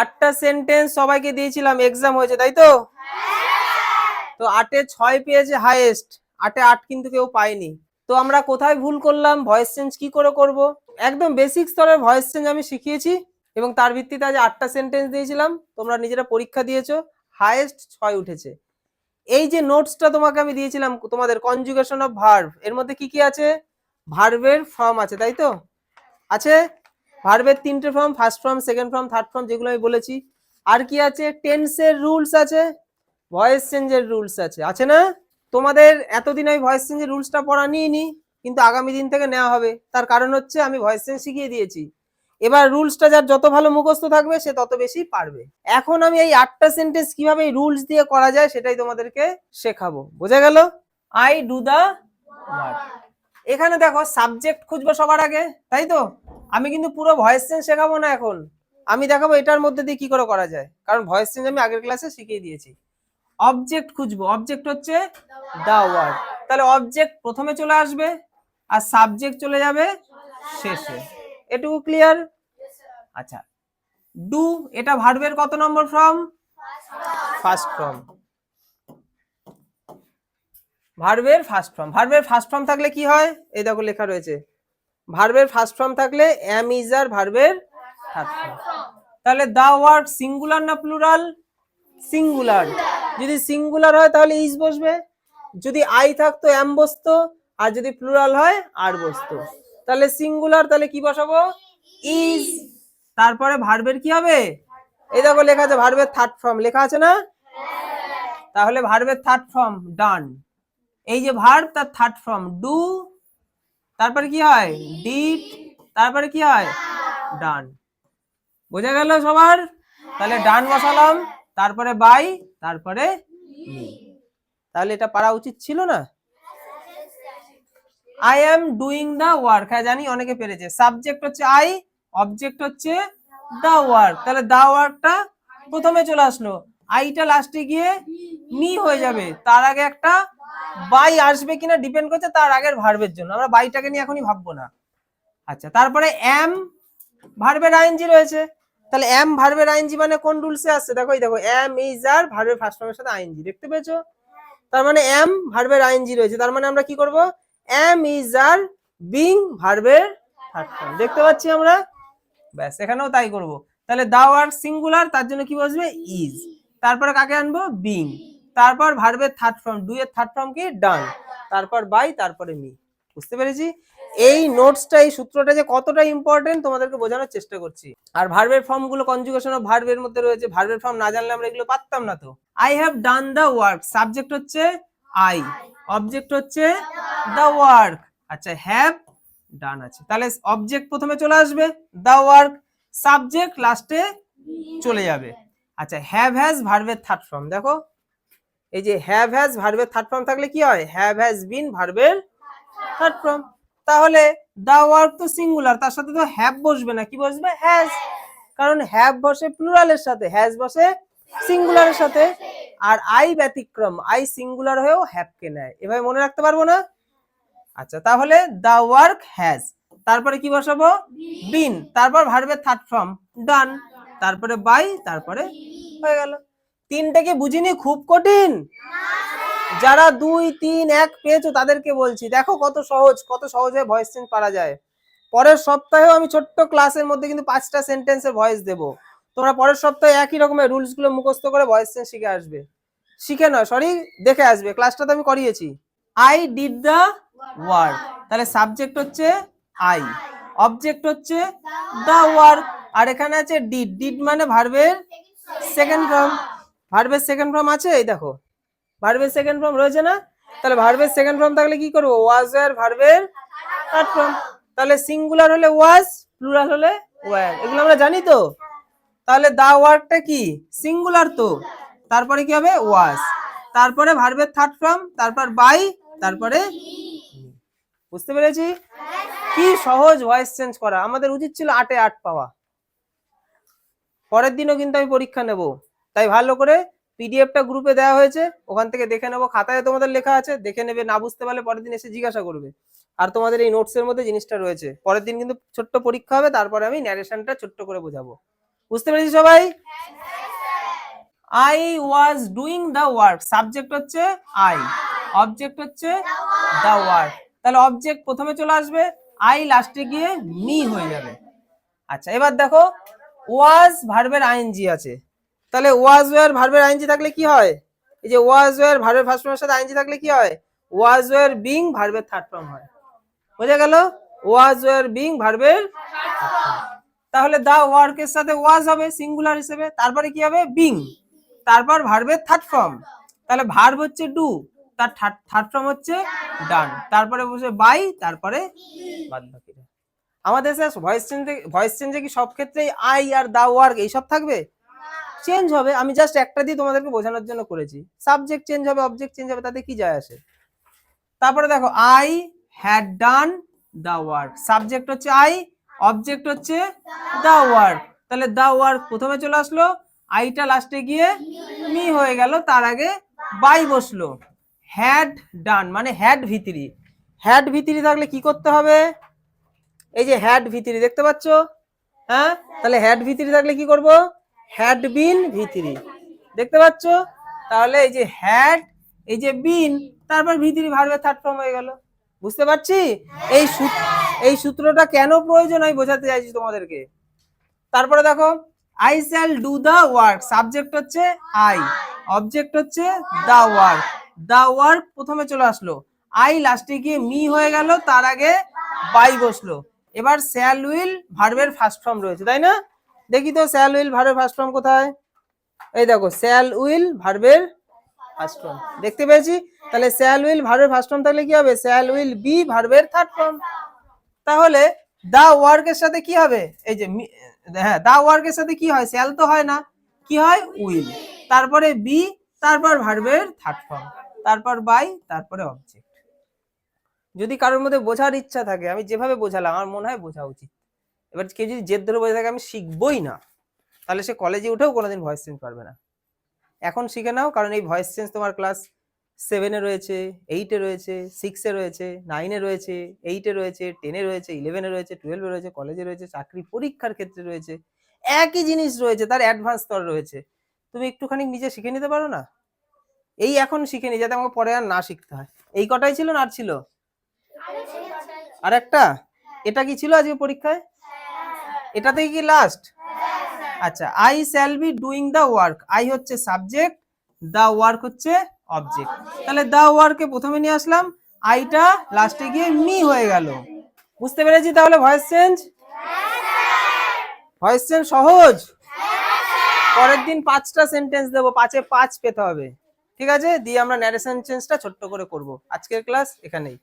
8টা sentence সবাইকে দিয়েছিলাম, exam হয়েছে তাই তো? তো 8-এ 6 পেয়েছে হাইয়েস্ট, 8-এ 8 কিন্তু কেউ পায়নি। তো আমরা কোথায় ভুল করলাম, ভয়েস চেঞ্জ কি করে করব? একদম বেসিক স্তরের ভয়েস চেঞ্জ আমি শিখিয়েছি এবং তার ভিত্তিতে আজ 8টা সেন্টেন্স দিয়েছিলাম, তোমরা নিজেরা পরীক্ষা দিয়েছো, হাইয়েস্ট 6 উঠেছে। এই যে নোটসটা তোমাকে আমি দিয়েছিলাম তোমাদের কনজুগেশন অফ ভার্ব, এর মধ্যে কি কি আছে? ভার্বের ফর্ম আছে তাই তো? আছে ভার্বের 3টে form, first form, second form, third form, যেগুলো আমি বলেছি। আর কি আছে? টেন্সের রুলস আছে, ভয়েস চেঞ্জের রুলস আছে, আছে না? তোমাদের এতদিন আমি ভয়েস চেঞ্জের রুলসটা পড়া নিইনি, কিন্তু আগামী দিন থেকে নেওয়া হবে। তার কারণ হচ্ছে আমি ভয়েস চেঞ্জ শিখিয়ে দিয়েছি। এবার রুলসটা যার যত ভালো মুখস্থ থাকবে সে তত বেশি পারবে। এখন আমি এই 8টা সেন্টেন্স কিভাবে এই রুলস দিয়ে করা যায় সেটাই তোমাদেরকে শেখাবো। বোঝা গেল? I do the work. এখানে দেখো সাবজেক্ট খুঁজবো সবার আগে, তাই তো? আমি কিন্তু পুরো ভয়েস চেঞ্জ শেখাবো না এখন, আমি দেখাবো এটার মধ্যে দিয়ে কি করে করা যায়, কারণ ভয়েস চেঞ্জ আমি আগের ক্লাসে শিখিয়ে দিয়েছি। অবজেক্ট খুঁজবো, অবজেক্ট হচ্ছে দা ওয়ার্ড, তাহলে অবজেক্ট প্রথমে চলে আসবে আর সাবজেক্ট চলে যাবে শেষে। এটুকু ক্লিয়ার? আচ্ছা, ডু এটা ভার্বের কত নম্বর ফর্ম? First form. ভার্বের ফার্স্ট ফর্ম, ভার্বের ফার্স্ট ফর্ম থাকলে কি হয়? এই দেখো লেখা রয়েছে, ভার্বের ফার্স্ট ফর্ম থাকলে এম ইজ আর ভার্বের থার্ড ফর্ম। তাহলে দা ওয়ার্ক সিঙ্গুলার না প্লুরাল? সিঙ্গুলার। যদি সিঙ্গুলার হয় তাহলে ইজ বসবে, যদি আই থাকতো এম বসতো, আর যদি প্লুরাল হয় আর বসতো। তাহলে সিঙ্গুলার, তাহলে কি বসাবো? ইজ। তারপরে ভার্বের কি হবে? এই দেখো লেখা আছে ভার্বের থার্ড ফর্ম, লেখা আছে না? তাহলে ভার্বের থার্ড ফর্ম ডান। এই যে ভার্ব তার থার্ড ফর্ম ডু, তারপরে কি হয়? ডিড, তারপরে কি হয়? ডান। বোঝা গেল সবার? তাহলে ডান বসালাম, তারপরে বাই, তারপরে মি। তাহলে এটা পারা উচিত ছিল না? I am doing the work, হ্যাঁ জানি অনেকে পেরেছে। সাবজেক্ট হচ্ছে আই, অবজেক্ট হচ্ছে দা ওয়ার্ক, তাহলে দা ওয়ার্কটা প্রথমে চলে আসলো, আইটা লাস্টে গিয়ে মি হয়ে যাবে, তার আগে একটা বাই আসবে কিনা ডিপেন্ড করছে তার আগের ভার্বের জন্য, আমরা বাইটাকে নিয়ে এখনই ভাববো না। আচ্ছা, তারপরে এম ভার্বের আইএনজি রয়েছে, তাহলে এম ভার্বের আইএনজি মানে কোন রুলসে আসছে? দেখো এই দেখো, এম ইজ আর ভার্বের ফার্স্ট ফর্মের সাথে আইএনজি, দেখতে পেয়েছো? তার মানে এম ভার্বের আইএনজি রয়েছে, তার মানে আমরা কি করব? এম ইজ আর বিং ভার্বের থার্ড ফর্ম, দেখতে পাচ্ছি আমরা? ব্যাস, এখানেও তাই করব। তাহলে দা ওয়ার্ক সিঙ্গুলার, তার জন্য কি বসবে? ইজ। তারপরে কাকে আনবো? বিং। তারপর ভার্বের থার্ড ফর্ম, ডু এর থার্ড ফর্ম কি? ডান। তারপর বাই, তারপরে মি। বুঝতে পেরেছি? এই নোটসটা, এই সূত্রটা যে কতটা ইম্পর্টেন্ট তোমাদেরকে বোঝানোর চেষ্টা করছি। আর ভার্বের ফর্ম গুলো কনজুগেশন অফ ভার্বের মধ্যে রয়েছে, ভার্বের ফর্ম না জানলে আমরা এগুলো পারতাম না। তো I have done the work, subject হচ্ছে আই, অবজেক্ট হচ্ছে দ্য ওয়ার্ক। আচ্ছা, হ্যাভ ডান আছে, তাহলে অবজেক্ট প্রথমে চলে আসবে দ্য ওয়ার্ক, সাবজেক্ট লাস্টে চলে যাবে। আচ্ছা, হ্যাভ হ্যাজ ভার্বের থার্ড ফর্ম, দেখো এই যে হ্যাভ হ্যাজ ভার্বের থার্ড ফর্ম থাকলে কি হয়? হ্যাভ হ্যাজ বিন ভার্বের থার্ড ফর্ম। তাহলে দা ওয়ার্ক তো সিঙ্গুলার, তার সাথে তো হ্যাভ বসবে না, কি বসবে? হ্যাজ, কারণ হ্যাভ বসে প্লুরালের সাথে, হ্যাজ বসে সিঙ্গুলারের সাথে। আর আই ব্যতিক্রম, আই সিঙ্গুলার হয়েও হ্যাভ কে নেয়, এভাবে মনে রাখতে পারবো না? আচ্ছা, তাহলে দা ওয়ার্ক হ্যাজ, তারপরে কি বসাবো? বিন, তারপর ভার্বের থার্ড ফর্ম ডান, তারপরে বাই, তারপরে হয়ে গেল। তিনটে কি বুঝিনি? খুব কঠিন? যারা 2, 3, 1 পেয়েছো তাদেরকে বলছি, দেখো কত সহজ, কত সহজে ভয়েস চেঞ্জ পারা যায়। পরের সপ্তাহেও আমি ছোট্ট ক্লাসের মধ্যে কিন্তু 5টা সেন্টেন্সের ভয়েস দেবো, তোমরা পরের সপ্তাহে একই রকমের রুলস গুলো মুখস্থ করে ভয়েস চেঞ্জ শিখে আসবে, শিখে নয় সরি দেখে আসবে, ক্লাসটা তো আমি করিয়েছি। আই ডিড দা ওয়ার্ক, তাহলে সাবজেক্ট হচ্ছে আই, অবজেক্ট হচ্ছে দা ওয়ার্ক, আর এখানে আছে ডিড, ডিড মানে ভার্বের সেকেন্ড ফর্ম, ভার্বের সেকেন্ড ফর্ম আছে, এই দেখো ভার্বের সেকেন্ড ফর্ম রয়েছে না? তাহলে ভার্বের সেকেন্ড ফর্ম থাকলে কি করবো? ওয়াজ এর ভার্বের থার্ড ফর্ম, তাহলে সিঙ্গুলার হলে ওয়াজ, প্লুরাল হলে ওয়্যার, এগুলো আমরা জানি তো। তাহলে দা ওয়ার্কটা কি? সিঙ্গুলার তো, তারপরে কি হবে? ওয়াজ, তারপরে ভার্বের থার্ড ফর্ম, তারপর বাই, তারপরে। বুঝতে পেরেছি? কি সহজ ভয়েস চেঞ্জ করা, আমাদের উচিত ছিল 8-এ 8 পাওয়া। পরের দিনও কিন্তু আমি পরীক্ষা নেব, তাই ভালো করে পিডিএফটা গ্রুপে দেওয়া হয়েছে, ওখান থেকে দেখে নেবো, খাতায় তোমাদের লেখা আছে, দেখে নেবে, না বুঝতে পারলে পরের দিন এসে জিজ্ঞাসা করবে। আর তোমাদের এই নোটসের মধ্যে জিনিসটা রয়েছে, পরের দিন কিন্তু ছোট্ট পরীক্ষা হবে, তারপরে আমি ন্যারেশনটা ছোট্ট করে বোঝাবো। বুঝতে পেরেছি সবাই? I was doing the work, subject হচ্ছে আই, অবজেক্ট হচ্ছে দ্য ওয়ার্ক। তাহলে অবজেক্ট প্রথমে চলে আসবে, আই লাস্টে গিয়ে মি হয়ে যাবে। আচ্ছা এবার দেখো ওয়াজ ভার্বের আইএনজি আছে, তাহলে ওয়াজ ওয়্যার ভার্বের আইএনজি থাকলে কি হয়, এই যে ওয়াজ ওয়্যার ভার্বের ফার্স্ট ফর্মের সাথে আইএনজি থাকলে কি হয়, ওয়াজ ওয়্যার বিং ভার্বের থার্ড ফর্ম হয়। বুঝা গেল, ওয়াজ ওয়্যার বিং ভার্বের, তাহলে দা ওয়ার্কের সাথে ওয়াজ হবে সিঙ্গুলার হিসেবে, তারপরে কি হবে বিং, তারপর ভার্বের থার্ড ফর্ম, তাহলে ভার্ব হচ্ছে ডু, তার থার্ড ফর্ম হচ্ছে ডান, তারপরে বসে বাই, তারপরে বাদ বাকিটা। আমাদের স্যার ভয়েস চেঞ্জে কি সব ক্ষেত্রেই আই আর দা ওয়ার্ক এইসব থাকবে? চেঞ্জ হবে, আমি জাস্ট একটা দিয়ে তোমাদেরকে বোঝানোর জন্য করেছি। সাবজেক্ট চেঞ্জ হবে, অবজেক্ট চেঞ্জ হবে, তাতে কি যায় আসে। তারপরে দেখো I had done the work, subject হচ্ছে আই, অবজেক্ট হচ্ছে দা ওয়ার্ক, তাহলে দা ওয়ার্ক প্রথমে চলে আসলো, আইটা লাস্টে গিয়ে মি হয়ে গেল, তার আগে বাই বসলো। হ্যাড ডান মানে হ্যাড ভিতরি, হ্যাড ভিতরি থাকলে কি করতে হবে, এই যে হ্যাড ভিতরি দেখতে পাচ্ছ, হ্যাঁ, তাহলে হ্যাড ভিতরি থাকলে কি করব, হ্যাড বিন ভিতরি, দেখতে পাচ্ছ, তাহলে এই যে হ্যাড, এই যে বিন, তারপর ভিতরি ভার্বের থার্ড ফর্ম হয়ে গেল। বুঝতে পারছি এই সূত্রটা কেন প্রয়োজন আমি বোঝাতে চাইছি তোমাদেরকে। তারপরে দেখো I shall do the work, subject হচ্ছে আই, অবজেক্ট হচ্ছে দা ওয়ার্ক, দা ওয়ার্ক প্রথমে চলে আসলো, আই লাস্টে গিয়ে মি হয়ে গেল, তার আগে বাই বসলো। এবার শ্যাল উইল ভার্বের ফার্স্ট ফর্ম রয়েছে তাই না, দেখি তো শ্যাল উইল ভার্বের ফার্স্ট ফর্ম কোথায়, এই দেখো শ্যাল উইল ভার্বের ফার্স্ট ফর্ম দেখতে পেয়েছি, তাহলে শ্যাল উইল ভার্বের ফার্স্ট ফর্ম থাকলে কি হবে, শ্যাল উইল বি ভার্বের থার্ড ফর্ম। তাহলে দা ওয়ার্কের সাথে কি হবে, এই যে হ্যাঁ দা ওয়ার্কের সাথে কি হয়, শ্যাল তো হয় না, কি হয় উইল, তারপরে বি, তারপর ভার্বের থার্ড ফর্ম, তারপর বাই, তারপরে অবজেক্ট। যদি কারোর মধ্যে বোঝার ইচ্ছা থাকে, আমি যেভাবে বোঝালাম আমার মনে হয় বোঝা উচিত। এবার কেউ যদি জেদ ধরে বোঝা থাকে আমি শিখবই না, তাহলে সে কলেজে উঠেও কোনোদিন ভয়েস চেঞ্জ পারবে না। এখন শিখে নাও, কারণ এই ভয়েস চেঞ্জ তোমার ক্লাস 7-এ রয়েছে, 8-এ রয়েছে, 6-এ রয়েছে, 9-এ রয়েছে, 8-এ রয়েছে, 10-এ রয়েছে, 11-এ রয়েছে, 12-এ রয়েছে, কলেজে রয়েছে, চাকরি পরীক্ষার ক্ষেত্রে রয়েছে, একই জিনিস রয়েছে, তার অ্যাডভান্স স্তর রয়েছে। তুমি একটুখানি নিজে শিখে নিতে পারো না, এই এখন শিখে নি যাতে আমাকে পরে আর না শিখতে হয়। এই কটাই ছিল না আর ছিল আর একটা, এটা কি ছিল আজকে পরীক্ষায়, এটাতেই কি লাস্ট? আচ্ছা I shall be doing the work, I হচ্ছে সাবজেক্ট, দা ওয়ার্ক হচ্ছে অবজেক্ট, তাহলে দা ওয়ার্কে প্রথমে নিয়ে আসলাম, আইটা লাস্টে গিয়ে মি হয়ে গেল। বুঝতে পেরেছি তাহলে ভয়েস চেঞ্জ, ভয়েস চেঞ্জ সহজ। পরের দিন 5টা সেন্টেন্স দেবো, 5-এ 5 পেতে হবে, ঠিক আছে, দিয়ে আমরা ন্যারেশন চেঞ্জটা ছোট্ট করে করব। আজকের ক্লাস এখানেই।